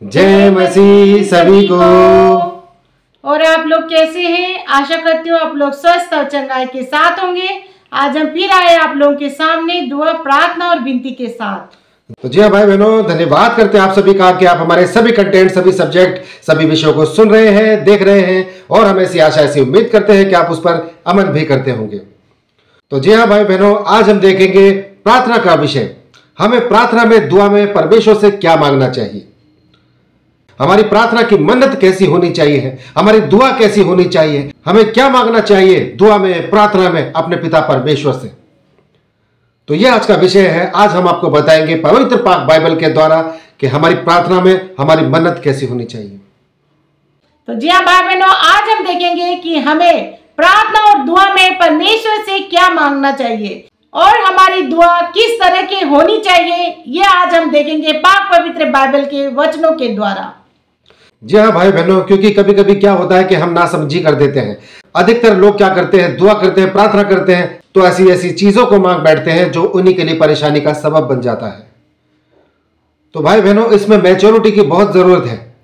जय मसीह सभी को। और आप लोग कैसे हैं? आशा करती हूँ आप लोग स्वस्थ और चंगाई के साथ होंगे। आज हम फिर आए आप लोगों के सामने दुआ, प्रार्थना और विनती के साथ। तो जी हाँ भाई बहनों, धन्यवाद करते हैं आप सभी का कि आप हमारे सभी कंटेंट, सभी सब्जेक्ट, सभी विषयों को सुन रहे हैं, देख रहे हैं और हमें ऐसी आशा, ऐसी उम्मीद करते हैं कि आप उस पर अमल भी करते होंगे। तो जी हाँ भाई बहनों, आज हम देखेंगे प्रार्थना का विषय। हमें प्रार्थना में, दुआ में परमेश्वर से क्या मांगना चाहिए, हमारी प्रार्थना की मन्नत कैसी होनी चाहिए, हमारी दुआ कैसी होनी चाहिए, हमें क्या मांगना चाहिए दुआ में, प्रार्थना में अपने पिता परमेश्वर से। तो यह आज का विषय है। आज हम आपको बताएंगे पवित्र पाक बाइबल के द्वारा कि हमारी प्रार्थना में हमारी मन्नत कैसी होनी चाहिए। तो जी हाँ भाई बहनों, आज हम देखेंगे कि हमें प्रार्थना और दुआ में परमेश्वर से क्या मांगना चाहिए और हमारी दुआ किस तरह की होनी चाहिए। यह आज हम देखेंगे पाक पवित्र बाइबल के वचनों के द्वारा। जी हाँ भाई बहनों, क्योंकि कभी कभी क्या होता है कि हम नासमझी कर देते हैं। अधिकतर लोग क्या करते हैं, दुआ करते हैं, प्रार्थना करते हैं तो ऐसी ऐसी चीजों को मांग बैठते हैं जो उन्हीं के लिए परेशानी का सबब बन जाता है। तो भाई बहनों, इसमें मैच्योरिटी की बहुत जरूरत है।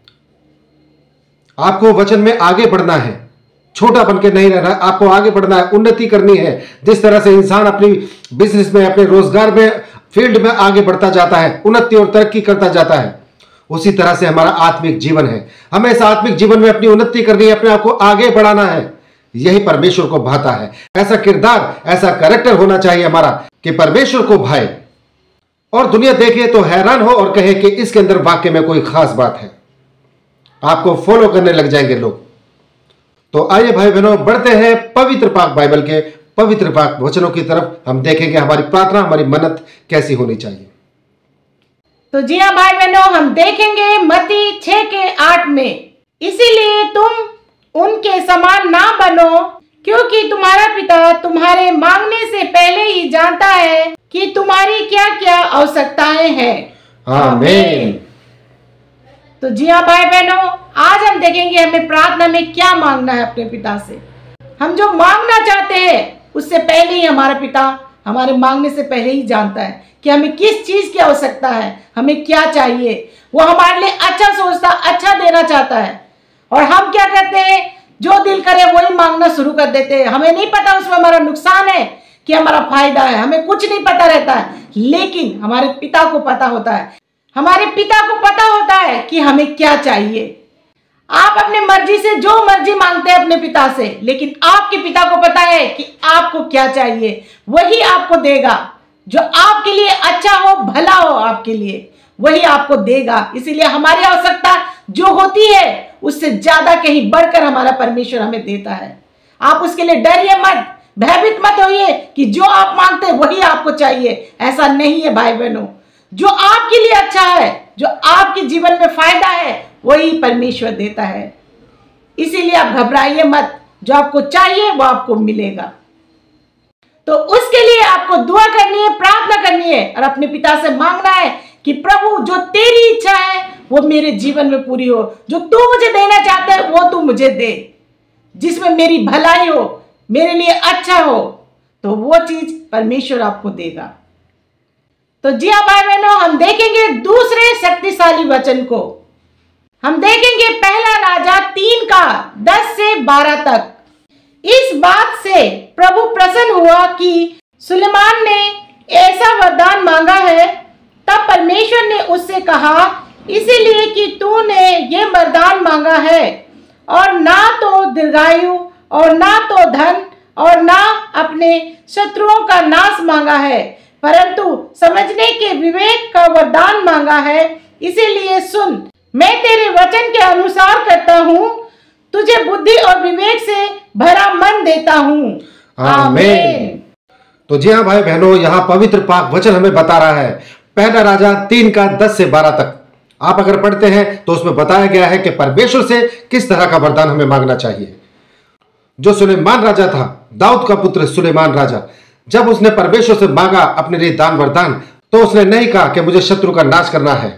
आपको वचन में आगे बढ़ना है, छोटा बन के नहीं रहना, आपको आगे बढ़ना है, उन्नति करनी है। जिस तरह से इंसान अपनी बिजनेस में, अपने रोजगार में, फील्ड में आगे बढ़ता जाता है, उन्नति और तरक्की करता जाता है, उसी तरह से हमारा आत्मिक जीवन है। हमें इस आत्मिक जीवन में अपनी उन्नति करनी है, अपने आप को आगे बढ़ाना है। यही परमेश्वर को भाता है। ऐसा किरदार, ऐसा कैरेक्टर होना चाहिए हमारा कि परमेश्वर को भाए और दुनिया देखे तो हैरान हो और कहे कि इसके अंदर वाकई में कोई खास बात है। आपको फॉलो करने लग जाएंगे लोग। तो आइए भाई बहनों, बढ़ते हैं पवित्र पाक बाइबल के पवित्र पाक वचनों की तरफ। हम देखेंगे हमारी प्रार्थना, हमारी मन्नत कैसी होनी चाहिए। तो जी हाँ भाई बहनों, हम देखेंगे मत्ती 6:8 में, इसीलिए तुम उनके समान ना बनो, क्योंकि तुम्हारा पिता तुम्हारे मांगने से पहले ही जानता है कि तुम्हारी क्या क्या आवश्यकताएं हैं। आमीन। तो जी हाँ भाई बहनों, आज हम देखेंगे हमें प्रार्थना में क्या मांगना है अपने पिता से। हम जो मांगना चाहते हैं उससे पहले ही हमारा पिता हमारे मांगने से पहले ही जानता है कि हमें किस चीज की आवश्यकता है, हमें क्या चाहिए। वो हमारे लिए अच्छा सोचता, अच्छा देना चाहता है। और हम क्या करते हैं, जो दिल करे वही मांगना शुरू कर देते हैं। हमें नहीं पता उसमें हमारा नुकसान है कि हमारा फायदा है, हमें कुछ नहीं पता रहता है। लेकिन हमारे पिता को पता होता है, हमारे पिता को पता होता है कि हमें क्या चाहिए। आप अपने मर्जी से जो मर्जी मांगते हैं अपने पिता से, लेकिन आपके पिता को पता है कि आपको क्या चाहिए, वही आपको देगा। जो आपके लिए अच्छा हो, भला हो, आपके लिए वही आपको देगा। इसीलिए हमारी आवश्यकता जो होती है उससे ज्यादा कहीं बढ़कर हमारा परमेश्वर हमें देता है। आप उसके लिए डरिए मत, भयभीत मत होइए कि जो आप मांगते हैं वही आपको चाहिए। ऐसा नहीं है भाई बहनों। जो आपके लिए अच्छा है, जो आपके जीवन में फायदा है, वही परमेश्वर देता है। इसीलिए आप घबराइए मत, जो आपको चाहिए वो आपको मिलेगा। तो उसके लिए आपको दुआ करनी है, प्रार्थना करनी है और अपने पिता से मांगना है कि प्रभु, जो तेरी इच्छा है वो मेरे जीवन में पूरी हो। जो तू मुझे देना चाहता है वो तू मुझे दे, जिसमें मेरी भलाई हो, मेरे लिए अच्छा हो, तो वो चीज परमेश्वर आपको देगा। तो जी हाँ भाई बहनों, हम देखेंगे दूसरे शक्तिशाली वचन को। हम देखेंगे पहला राजा 3:10-12 तक। इस बात से प्रभु प्रसन्न हुआ कि सुलेमान ने ऐसा वरदान मांगा है। तब परमेश्वर ने उससे कहा, इसीलिए कि तूने ये वरदान मांगा है और ना तो दीर्घायु और ना तो धन और ना अपने शत्रुओं का नाश मांगा है, परंतु समझने के विवेक का वरदान मांगा है। इसीलिए सुन, मैं तेरे वचन के अनुसार करता हूँ, तुझे बुद्धि और विवेक से भरा मन देता हूँ। आमीन। तो जी हाँ भाई बहनों, यहाँ पवित्र पाक वचन हमें बता रहा है पहला राजा 3:10-12 तक। आप अगर पढ़ते हैं तो उसमें बताया गया है कि परमेश्वर से किस तरह का वरदान हमें मांगना चाहिए। जो सुलेमान राजा था, दाऊद का पुत्र सुलेमान राजा, जब उसने परमेश्वर से मांगा अपने लिए दान वरदान, तो उसने नहीं कहा कि मुझे शत्रु का नाश करना है,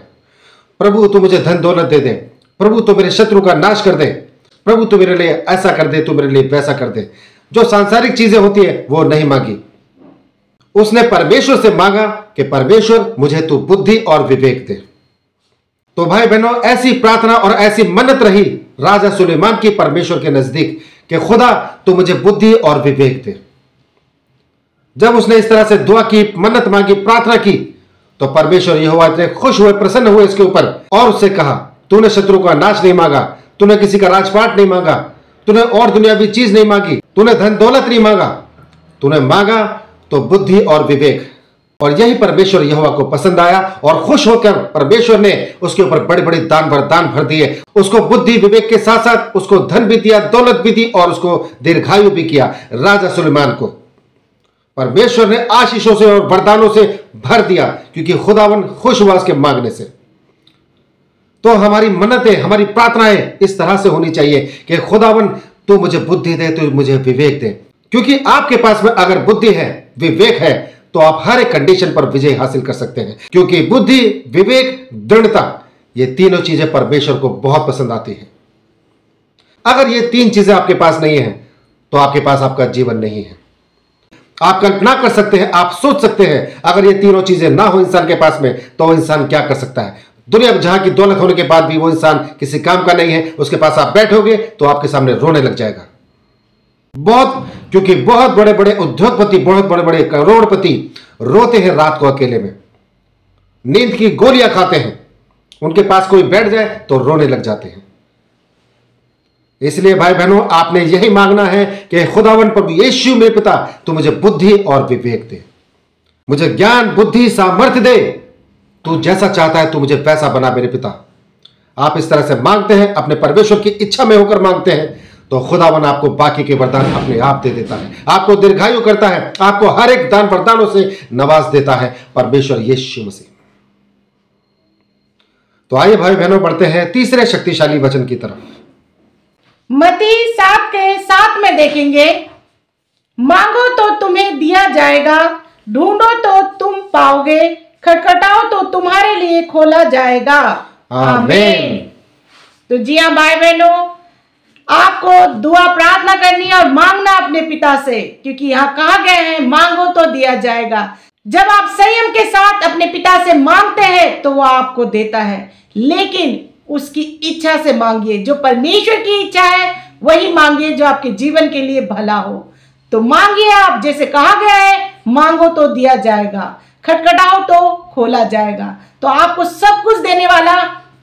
प्रभु तू मुझे धन दौलत दे दे, प्रभु तू मेरे शत्रु का नाश कर दे, प्रभु तू मेरे लिए ऐसा कर दे, तू मेरे लिए वैसा कर दे। जो सांसारिक चीजें होती है वो नहीं मांगी। उसने परमेश्वर से मांगा कि परमेश्वर मुझे तू बुद्धि और विवेक दे। तो भाई बहनों, ऐसी प्रार्थना और ऐसी मन्नत रही राजा सुलेमान की परमेश्वर के नजदीक कि खुदा तू मुझे बुद्धि और विवेक दे। जब उसने इस तरह से दुआ की, मन्नत मांगी, प्रार्थना की, तो परमेश्वर यहोवा इतने खुश हुए, प्रसन्न हुए इसके ऊपर और उससे कहा, तूने शत्रु का नाश नहीं मांगा, तूने किसी का राजपाट नहीं मांगा, तूने और दुनियावी चीज नहीं मांगी, तूने धन दौलत नहीं मांगा, तूने मांगा तो बुद्धि और विवेक। और यही परमेश्वर यहोवा को पसंद आया और खुश होकर परमेश्वर ने उसके ऊपर बड़े बड़े दान भर दिए। उसको बुद्धि विवेक के साथ साथ उसको धन भी दिया, दौलत भी दी और उसको दीर्घायु भी किया। राजा सुलेमान को परमेश्वर ने आशीषों से और वरदानों से भर दिया क्योंकि खुदावन खुश हुआ उसके मांगने से। तो हमारी मन्नतें, हमारी प्रार्थनाएं इस तरह से होनी चाहिए कि खुदावन तू मुझे बुद्धि दे, तू मुझे विवेक दे, क्योंकि आपके पास में अगर बुद्धि है, विवेक है, तो आप हर एक कंडीशन पर विजय हासिल कर सकते हैं। क्योंकि बुद्धि, विवेक, दृढ़ता, ये तीनों चीजें परमेश्वर को बहुत पसंद आती है। अगर ये तीन चीजें आपके पास नहीं है तो आपके पास आपका जीवन नहीं है। आप कल्पना कर सकते हैं, आप सोच सकते हैं, अगर ये तीनों चीजें ना हो इंसान के पास में तो इंसान क्या कर सकता है। दुनिया में जहां की दौलत होने के बाद भी वो इंसान किसी काम का नहीं है, उसके पास आप बैठोगे तो आपके सामने रोने लग जाएगा। क्योंकि बहुत बड़े बड़े उद्योगपति, बहुत बड़े बड़े करोड़पति रोते हैं रात को अकेले में, नींद की गोलियां खाते हैं, उनके पास कोई बैठ जाए तो रोने लग जाते हैं। इसलिए भाई बहनों, आपने यही मांगना है कि खुदावन प्रभु यीशु मेरे पिता तू मुझे बुद्धि और विवेक दे, मुझे ज्ञान, बुद्धि, सामर्थ्य दे, तू जैसा चाहता है तू मुझे वैसा बना मेरे पिता। आप इस तरह से मांगते हैं, अपने परमेश्वर की इच्छा में होकर मांगते हैं, तो खुदावन आपको बाकी के वरदान अपने आप दे देता है, आपको दीर्घायु करता है, आपको हर एक दान वरदानों से नवाज देता है परमेश्वर यीशु मसीह। तो आइए भाई बहनों, बढ़ते हैं तीसरे शक्तिशाली वचन की तरफ। मत्ती 7:7 में देखेंगे, मांगो तो तुम्हें दिया जाएगा, ढूंढो तो तुम पाओगे, खटखटाओ तो तुम्हारे लिए खोला जाएगा। आमीन। तो जी हाँ भाई बहनों, आपको दुआ प्रार्थना करनी है और मांगना अपने पिता से, क्योंकि यहाँ कहा गया है मांगो तो दिया जाएगा। जब आप संयम के साथ अपने पिता से मांगते हैं तो वो आपको देता है, लेकिन उसकी इच्छा से मांगिए। जो परमेश्वर की इच्छा है वही मांगिए, जो आपके जीवन के लिए भला हो। तो मांगिए आप, जैसे कहा गया है, मांगो तो दिया जाएगा, खटखटाओ तो खोला जाएगा। तो आपको सब कुछ देने वाला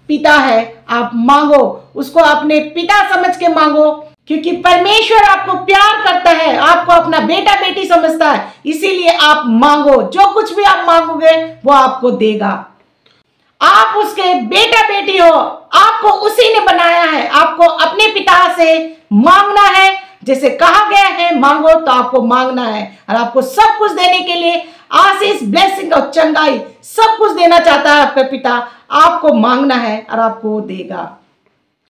पिता है। आप मांगो, उसको अपने पिता समझ के मांगो, क्योंकि परमेश्वर आपको प्यार करता है, आपको अपना बेटा बेटी समझता है। इसीलिए आप मांगो, जो कुछ भी आप मांगोगे वो आपको देगा। आप उसके बेटा बेटी हो, आपको उसी ने बनाया है। आपको अपने पिता से मांगना है, जैसे कहा गया है मांगो तो आपको मांगना है। और आपको सब कुछ देने के लिए आशीष, ब्लेसिंग और चंगाई सब कुछ देना चाहता है आपका पिता। आपको मांगना है और आपको वो देगा।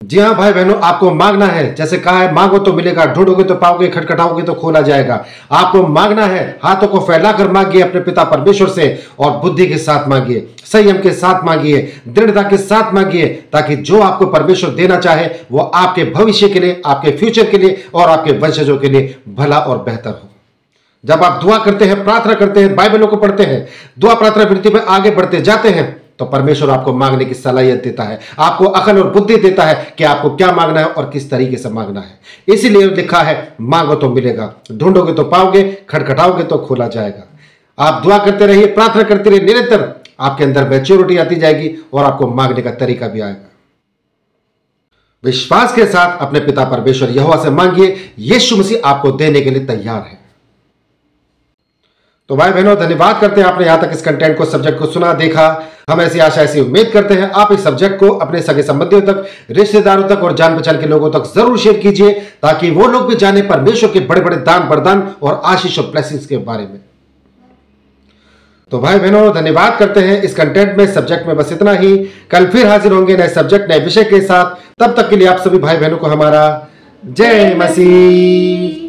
जी हाँ भाई बहनों, आपको मांगना है, जैसे कहा है मांगो तो मिलेगा, ढूंढोगे तो पाओगे, खटखटाओगे तो खोला जाएगा। आपको मांगना है, हाथों को फैलाकर मांगिए अपने पिता परमेश्वर से, और बुद्धि के साथ मांगिए, संयम के साथ मांगिए, दृढ़ता के साथ मांगिए, ताकि जो आपको परमेश्वर देना चाहे वो आपके भविष्य के लिए, आपके फ्यूचर के लिए और आपके वंशजों के लिए भला और बेहतर हो। जब आप दुआ करते हैं, प्रार्थना करते हैं, बाइबलों को पढ़ते हैं, दुआ प्रार्थना वृत्ति में आगे बढ़ते जाते हैं, तो परमेश्वर आपको मांगने की सलाहियत देता है, आपको अकल और बुद्धि देता है कि आपको क्या मांगना है और किस तरीके से मांगना है। इसीलिए लिखा है मांगो तो मिलेगा, ढूंढोगे तो पाओगे, खटखटाओगे तो खोला जाएगा। आप दुआ करते रहिए, प्रार्थना करते रहिए, निरंतर आपके अंदर मैच्योरिटी आती जाएगी और आपको मांगने का तरीका भी आएगा। विश्वास के साथ अपने पिता परमेश्वर यहोवा से मांगिए, यीशु मसीह आपको देने के लिए तैयार है। तो भाई बहनों, धन्यवाद करते हैं आपने यहां तक इस कंटेंट को, सब्जेक्ट को सुना, देखा। हम ऐसी आशा, ऐसी उम्मीद करते हैं आप इस सब्जेक्ट को अपने सगे संबंधियों तक, रिश्तेदारों तक और जान पहचान के लोगों तक जरूर शेयर कीजिए, ताकि वो लोग भी जाने परमेश्वर के बड़े बड़े दान वरदान और आशीष और ब्लेसिंग्स के बारे में। तो भाई बहनों, धन्यवाद करते हैं इस कंटेंट में, सब्जेक्ट में बस इतना ही। कल फिर हाजिर होंगे नए सब्जेक्ट, नए विषय के साथ। तब तक के लिए आप सभी भाई बहनों को हमारा जय मसीह।